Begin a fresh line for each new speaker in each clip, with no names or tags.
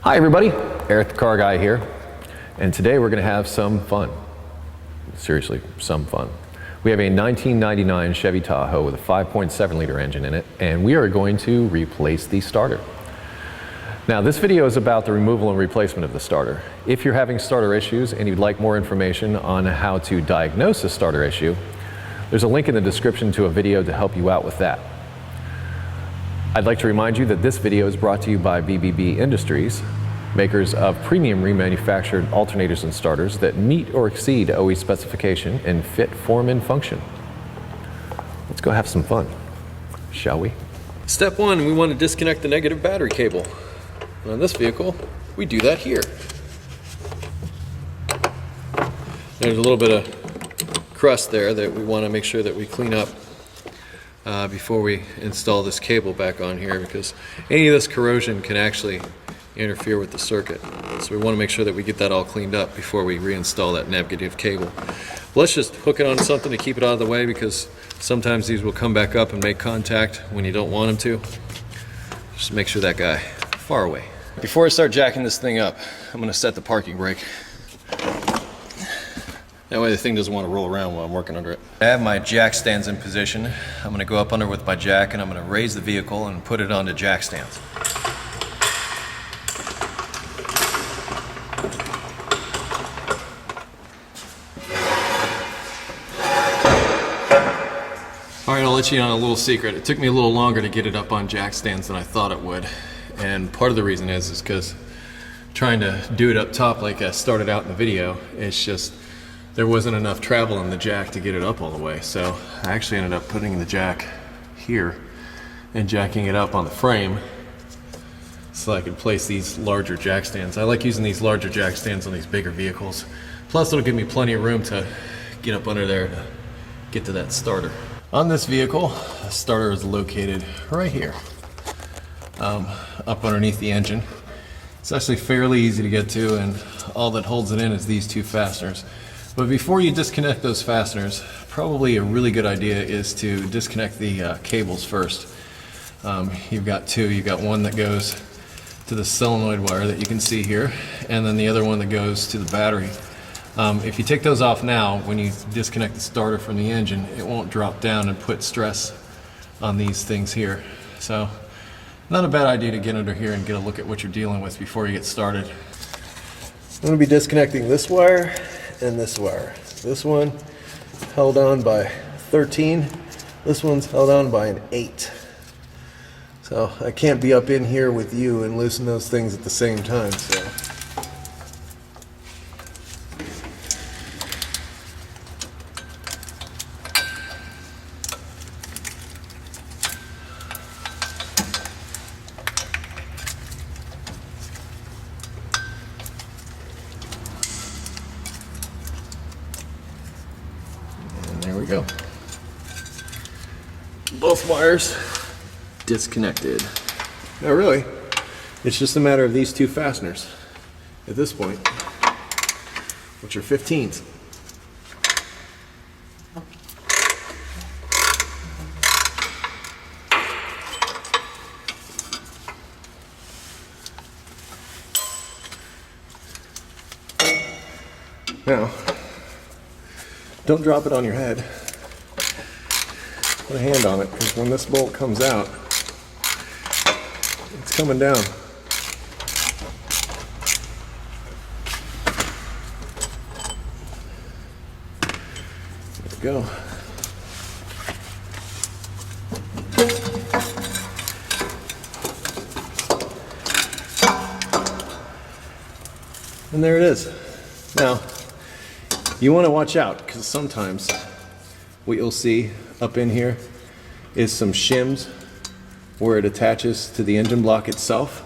Hi everybody, Eric the Car Guy here, and today we're going to have some fun. Seriously, some fun. We have a 1999 Chevy Tahoe with a 5.7 liter engine in it, and we are going to replace the starter. Now this video is about the removal and replacement of the starter. If you're having starter issues and you'd like more information on how to diagnose a starter issue, there's a link in the description to a video to help you out with that. I'd like to remind you that this video is brought to you by BBB Industries, makers of premium remanufactured alternators and starters that meet or exceed OE specification in fit, form, and function. Let's go have some fun, shall we?
Step one, we want to disconnect the negative battery cable. And on this vehicle, we do that here. There's a little bit of crust there that we want to make sure that we clean up before we install this cable back on here, because any of this corrosion can actually interfere with the circuit. So we want to make sure that we get that all cleaned up before we reinstall that negative cable. Let's just hook it on something to keep it out of the way, because sometimes these will come back up and make contact when you don't want them to. Just make sure that guy far away. Before I start jacking this thing up, I'm going to set the parking brake. That way the thing doesn't want to roll around while I'm working under it. I have my jack stands in position. I'm going to go up under with my jack, and I'm going to raise the vehicle and put it onto jack stands. Alright, I'll let you in on a little secret. It took me a little longer to get it up on jack stands than I thought it would. And part of the reason is because trying to do it up top like I started out in the video, it's just there wasn't enough travel in the jack to get it up all the way. So I actually ended up putting the jack here and jacking it up on the frame so I could place these larger jack stands. I like using these larger jack stands on these bigger vehicles. Plus it'll give me plenty of room to get up under there to get to that starter. On this vehicle, the starter is located right here, up underneath the engine. It's actually fairly easy to get to, and all that holds it in is these two fasteners. But before you disconnect those fasteners, probably a really good idea is to disconnect the cables first. You've got two. You've got one that goes to the solenoid wire that you can see here, and then the other one that goes to the battery. If you take those off now, when you disconnect the starter from the engine, it won't drop down and put stress on these things here. So, not a bad idea to get under here and get a look at what you're dealing with before you get started.
I'm going to be disconnecting this wire and this wire. This one held on by 13. This one's held on by an 8. So I can't be up in here with you and loosen those things at the same time. So.
There we go. Both wires disconnected.
Not really. It's just a matter of these two fasteners at this point, which are 15s. Now, don't drop it on your head. Put a hand on it, because when this bolt comes out, it's coming down. There we go. And there it is. Now, you want to watch out, because sometimes what you'll see up in here is some shims where it attaches to the engine block itself.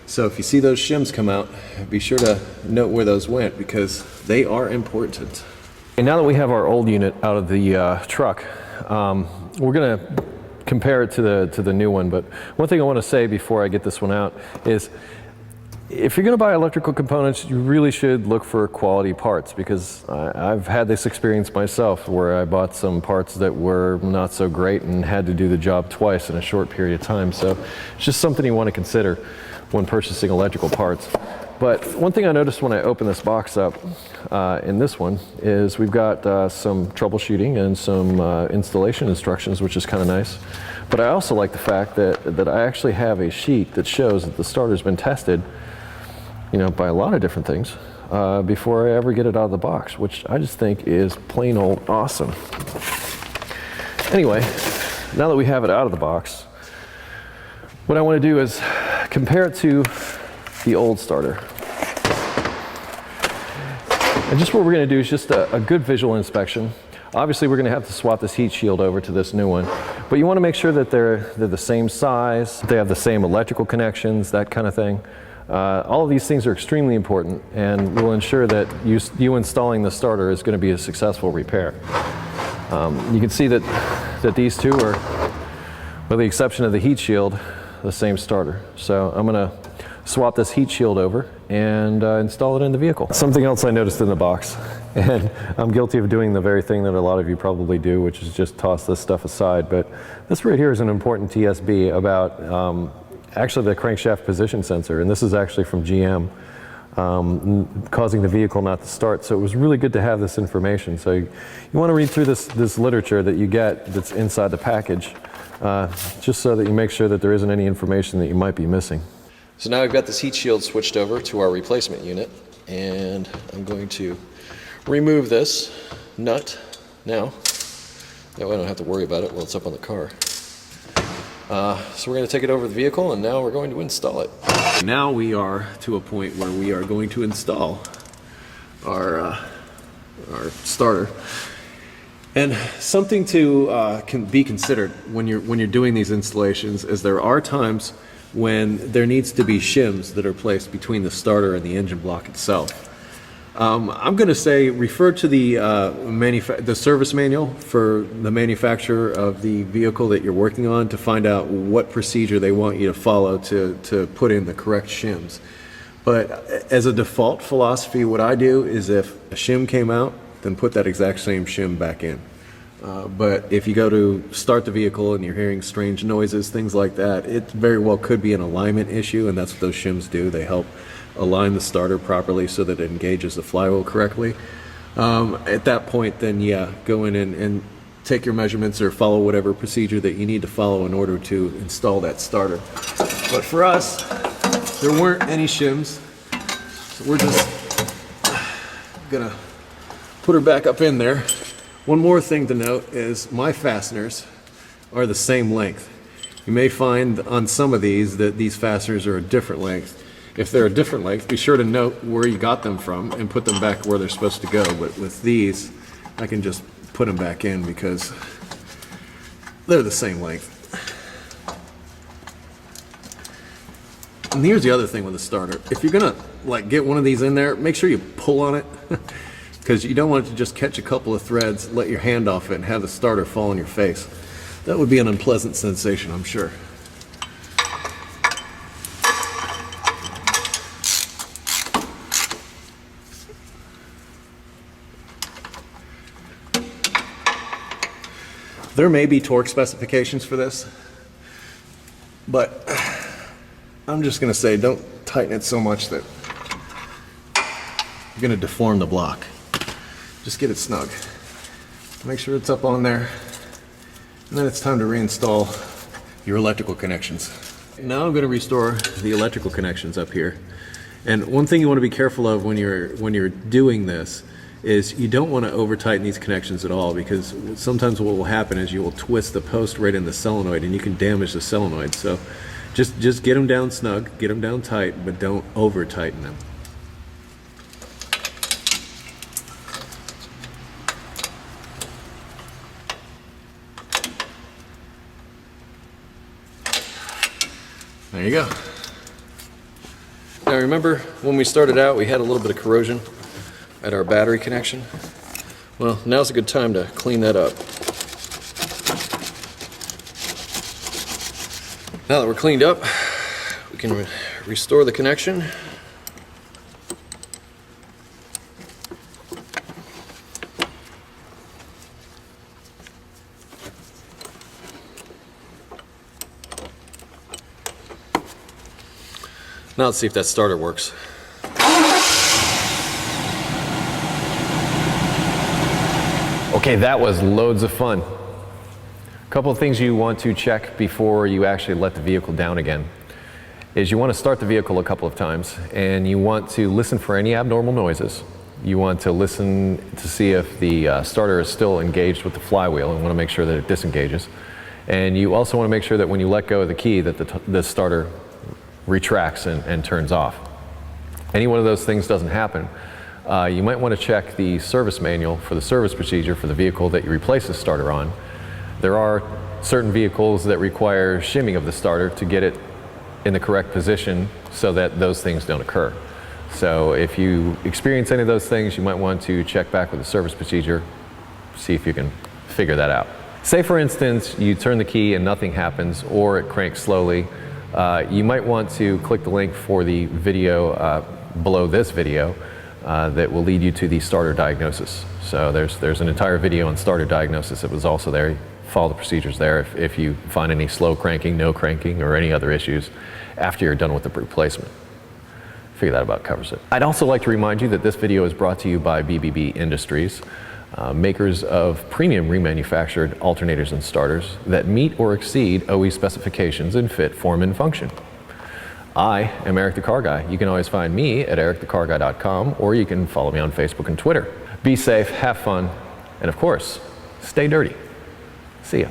So if you see those shims come out, be sure to note where those went, because they are important.
And now that we have our old unit out of the truck, we're going to compare it to the new one. But one thing I want to say before I get this one out is If you're going to buy electrical components, you really should look for quality parts, because I've had this experience myself where I bought some parts that were not so great and had to do the job twice in a short period of time. So it's just something you want to consider when purchasing electrical parts. But one thing I noticed when I opened this box up in this one is we've got some troubleshooting and some installation instructions, which is kind of nice. But I also like the fact that I actually have a sheet that shows that the starter's been tested, you know, by a lot of different things before I ever get it out of the box, which I just think is plain old awesome. Anyway, now that we have it out of the box, what I want to do is compare it to the old starter. And just what we're going to do is just a good visual inspection. Obviously, we're going to have to swap this heat shield over to this new one, but you want to make sure that they're the same size, they have the same electrical connections, that kind of thing. All of these things are extremely important and will ensure that you installing the starter is going to be a successful repair. You can see that these two are, with the exception of the heat shield, the same starter. So I'm going to swap this heat shield over and install it in the vehicle. Something else I noticed in the box, and I'm guilty of doing the very thing that a lot of you probably do, which is just toss this stuff aside, but this right here is an important TSB about actually the crankshaft position sensor, and this is actually from GM, causing the vehicle not to start. So it was really good to have this information. So you want to read through this literature that you get that's inside the package, just so that you make sure that there isn't any information that you might be missing.
So now we've got this heat shield switched over to our replacement unit, and I'm going to remove this nut now. That way I don't have to worry about it while it's up on the car. So we're going to take it over the vehicle, and now we're going to install it. Now we are to a point where we are going to install our starter. And something to can be considered when you're doing these installations is there are times when there needs to be shims that are placed between the starter and the engine block itself. I'm going to say refer to the service manual for the manufacturer of the vehicle that you're working on to find out what procedure they want you to follow to put in the correct shims. But as a default philosophy, what I do is if a shim came out, then put that exact same shim back in. But if you go to start the vehicle and you're hearing strange noises, things like that, it very well could be an alignment issue, and that's what those shims do. They help align the starter properly so that it engages the flywheel correctly. At that point, then yeah, go in and take your measurements or follow whatever procedure that you need to follow in order to install that starter. But for us, there weren't any shims, so we're just gonna put her back up in there. One more thing to note is my fasteners are the same length. You may find on some of these that these fasteners are a different length. If they're a different length, be sure to note where you got them from and put them back where they're supposed to go. But with these, I can just put them back in because they're the same length. And here's the other thing with the starter. If you're gonna get one of these in there, make sure you pull on it. Because you don't want it to just catch a couple of threads, let your hand off it, and have the starter fall on your face. That would be an unpleasant sensation, I'm sure. There may be torque specifications for this, but I'm just going to say don't tighten it so much that you're going to deform the block. Just get it snug. Make sure it's up on there. And then it's time to reinstall your electrical connections. Now I'm going to restore the electrical connections up here. And one thing you want to be careful of when you're doing this is you don't want to over tighten these connections at all, because sometimes what will happen is you will twist the post right in the solenoid and you can damage the solenoid. So just get them down snug, get them down tight, but don't over tighten them. There you go. Now remember when we started out we had a little bit of corrosion at our battery connection? Well, now's a good time to clean that up. Now that we're cleaned up, we
can restore the connection. Now let's see if that starter works.
Okay, that was loads of fun. A couple of things you want to check before you actually let the vehicle down again is you want to start the vehicle a couple of times, and you want to listen for any abnormal noises. You want to listen to see if the starter is still engaged with the flywheel and want to make sure that it disengages. And you also want to make sure that when you let go of the key that the starter retracts and turns off. Any one of those things doesn't happen, you might want to check the service manual for the service procedure for the vehicle that you replace the starter on. There are certain vehicles that require shimming of the starter to get it in the correct position so that those things don't occur. So if you experience any of those things, you might want to check back with the service procedure, see if you can figure that out. Say for instance, you turn the key and nothing happens, or it cranks slowly. You might want to click the link for the video below this video that will lead you to the starter diagnosis. So there's an entire video on starter diagnosis that was also there. Follow the procedures there if you find any slow cranking, no cranking, or any other issues after you're done with the replacement. Figure that about covers it. I'd also like to remind you that this video is brought to you by BBB Industries, makers of premium remanufactured alternators and starters that meet or exceed OE specifications in fit, form, and function. I am Eric the Car Guy. You can always find me at EricTheCarGuy.com, or you can follow me on Facebook and Twitter. Be safe, have fun, and of course, stay dirty. See ya.